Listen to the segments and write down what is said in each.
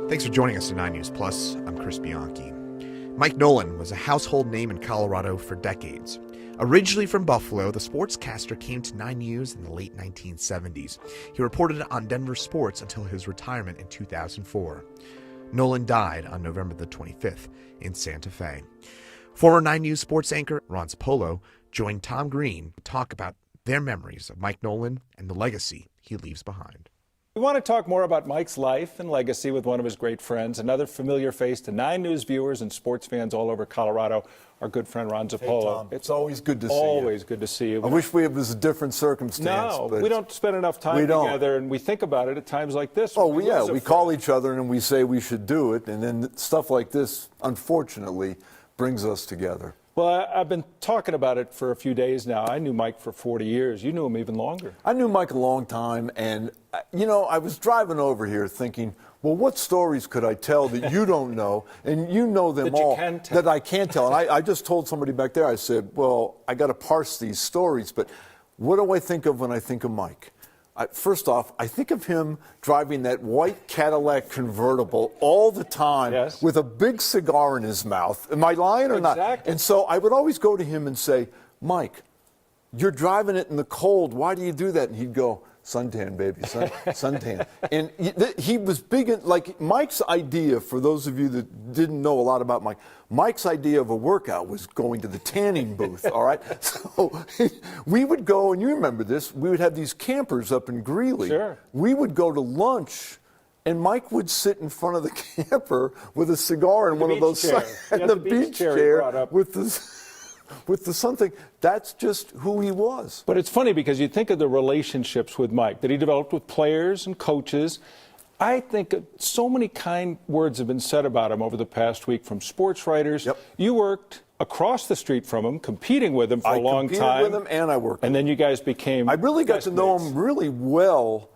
Thanks for joining us at 9 News Plus. I'm Chris Bianchi. Mike Nolan was a household name in Colorado for decades. Originally from Buffalo, the sportscaster came to 9 News in the late 1970s. He reported on Denver sports until his retirement in 2004. Nolan died on November the 25th in Santa Fe. Former 9 News sports anchor Ron Polo joined Tom Green to talk about their memories of Mike Nolan and the legacy he leaves behind. We want to talk more about Mike's life and legacy with one of his great friends, another familiar face to 9 News viewers and sports fans all over Colorado, our good friend Ron Polo. Hey, Tom, it's always good to see you. Always good to see you. I wish it was a different circumstance. No, but we don't spend enough time together, and we think about it at times like this. Oh, yeah, we call each other and we say we should do it, and then stuff like this, unfortunately, brings us together. Well, I've been talking about it for a few days now. I knew Mike for 40 years. You knew him even longer. I knew Mike a long time, and, I was driving over here thinking, well, what stories could I tell that you don't know, and you know them all, that I can't tell. And I just told somebody back there, I said, well, I got to parse these stories, but what do I think of when I think of Mike? First off, I think of him driving that white Cadillac convertible all the time with a big cigar in his mouth. Am I lying or not? And so I would always go to him and say, Mike, you're driving it in the cold. Why do you do that? And he'd go, suntan, baby, suntan. And he was big in, like, Mike's idea, for those of you that didn't know a lot about Mike, Mike's idea of a workout was going to the tanning booth, all right? So we would go, and you remember this, we would have these campers up in Greeley. Sure. We would go to lunch, and Mike would sit in front of the camper with a cigar and one of those, and the beach chair with the something. That's just who he was. But it's funny because you think of the relationships with Mike that he developed with players and coaches. I think so many kind words have been said about him over the past week from sports writers. Yep. You worked across the street from him, competing with him for a long time. I competed with him and I worked with him. And then you guys became I really got to know him really well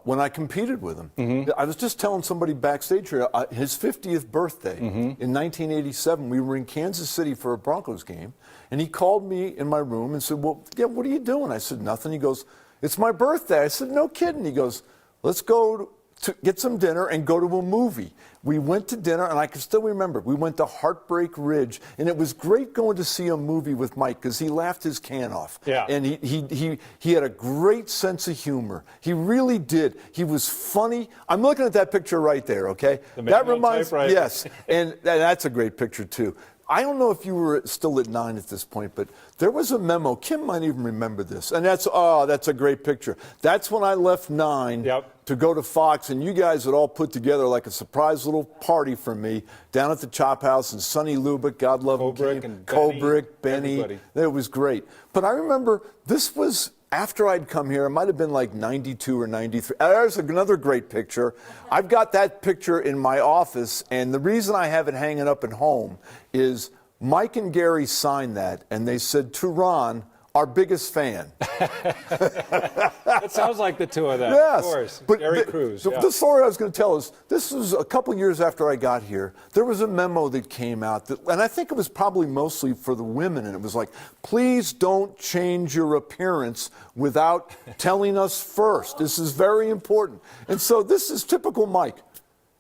when I competed with him. Mm-hmm. I was just telling somebody backstage here, his 50th birthday in 1987, we were in Kansas City for a Broncos game, and he called me in my room and said, well, yeah, what are you doing? I said, nothing. He goes, it's my birthday. I said, no kidding. He goes, let's go to get some dinner and go to a movie. We went to dinner, and I can still remember, we went to Heartbreak Ridge, and it was great going to see a movie with Mike because he laughed his can off. Yeah. And he had a great sense of humor. He really did. He was funny. I'm looking at that picture right there, okay? That reminds me, yes, and that's a great picture too. I don't know if you were still at 9 at this point, but there was a memo. Kim might even remember this. And that's a great picture. That's when I left 9 to go to Fox, and you guys had all put together like a surprise little party for me down at the Chop House, and Sonny Lubick, God love him, Kobrick, Benny. Everybody. It was great. But I remember this was after I'd come here. It might have been like 92 or 93. There's another great picture. I've got that picture in my office, and the reason I have it hanging up at home is Mike and Gary signed that, and they said to Ron, our biggest fan. That sounds like the two of them, yes, of course. But Gary Cruz. The story I was going to tell is, this was a couple years after I got here. There was a memo that came out, and I think it was probably mostly for the women, and it was like, please don't change your appearance without telling us first. This is very important. And so this is typical Mike.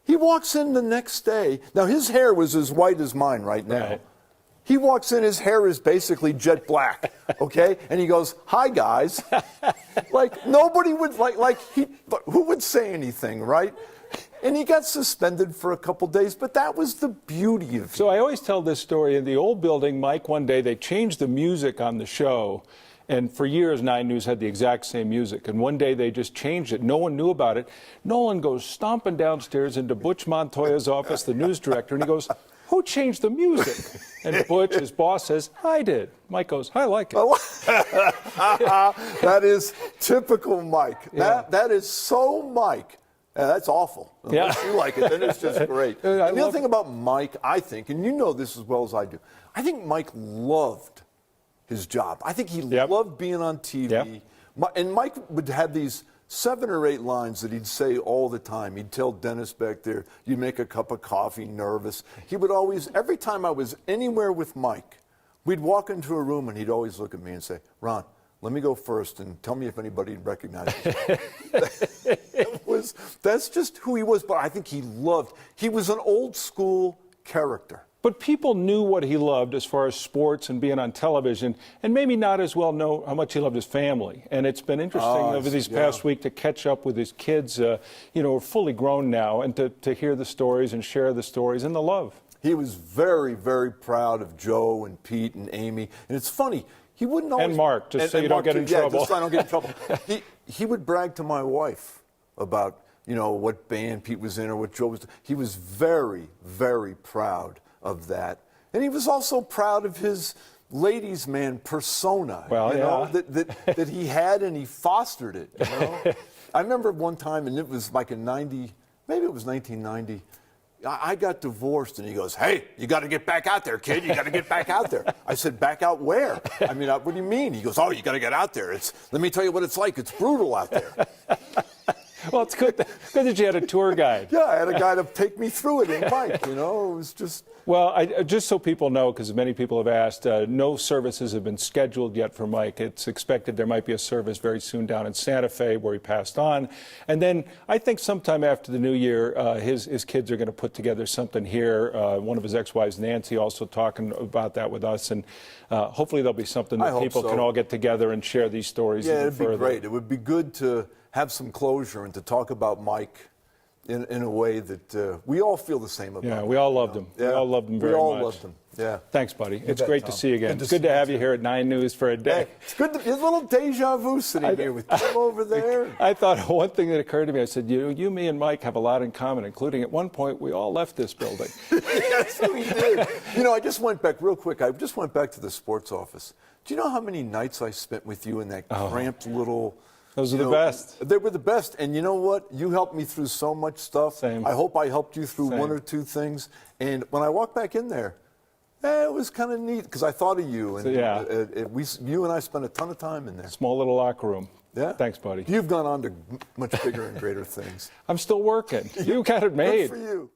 He walks in the next day. Now, his hair was as white as mine right now. Right. He walks in, his hair is basically jet black, okay? And he goes, hi, guys. Like, nobody would, who would say anything, right? And he got suspended for a couple days, but that was the beauty of it. So I always tell this story. In the old building, Mike, one day, they changed the music on the show. And for years, 9 News had the exact same music. And one day, they just changed it. No one knew about it. Nolan goes stomping downstairs into Butch Montoya's office, the news director, and he goes, who changed the music? And Butch, his boss, says, I did. Mike goes, I like it. That is typical Mike. Yeah. That is so Mike. That's awful. Unless you like it, then it's just great. The other thing about Mike, I think, and you know this as well as I do, I think Mike loved his job. I think he loved being on TV. Yep. And Mike would have these 7 or 8 lines that he'd say all the time. He'd tell Dennis back there, you make a cup of coffee, nervous. He would always, every time I was anywhere with Mike, we'd walk into a room and he'd always look at me and say, Ron, let me go first and tell me if anybody recognizes me. It was that's just who he was. But I think he was an old school character. But people knew what he loved as far as sports and being on television, and maybe not as well know how much he loved his family. And it's been interesting over these past week to catch up with his kids, you know, fully grown now, and to hear the stories and share the stories and the love. He was very, very proud of Joe and Pete and Amy. And it's funny, he wouldn't always... And Mark, just so you don't get in trouble. Yeah, just so I don't get in trouble. He would brag to my wife about, you know, what band Pete was in or what Joe was... He was very, very proud of that. And he was also proud of his ladies' man persona, well, you know, that he had, and he fostered it, you know. I remember one time, and it was like in 90, maybe it was 1990, I got divorced, and he goes, "Hey, you got to get back out there, kid. You got to get back out there." I said, "Back out where?" I mean, what do you mean? He goes, "Oh, you got to get out there. Let me tell you what it's like. It's brutal out there." Well, it's good that you had a tour guide. Yeah, I had a guy to take me through it in Mike, you know. It was just... Well, just so people know, because many people have asked, no services have been scheduled yet for Mike. It's expected there might be a service very soon down in Santa Fe where he passed on. And then I think sometime after the new year, his kids are going to put together something here. One of his ex-wives, Nancy, also talking about that with us. And hopefully there'll be something that people can all get together and share these stories even further. Yeah, it'd be great. It would be good to have some closure and to talk about Mike in a way that we all feel the same about. Yeah, we all loved him. Yeah. We all loved him very much. We all loved him. Yeah. Thanks, buddy. It's great to see you again. It's good to have you here at 9 News for a day. Hey, it's good to be a little deja vu sitting here with Tim over there. I thought one thing that occurred to me, I said, you, me, and Mike have a lot in common, including at one point we all left this building. Yes, we did. You know, I just went back real quick. I just went back to the sports office. Do you know how many nights I spent with you in that cramped little... Those are the best. They were the best. And you know what? You helped me through so much stuff. Same. I hope I helped you through one or two things. And when I walked back in there, it was kind of neat because I thought of you. And you and I spent a ton of time in there. Small little locker room. Yeah. Thanks, buddy. You've gone on to much bigger and greater things. I'm still working. You got it made. Good for you.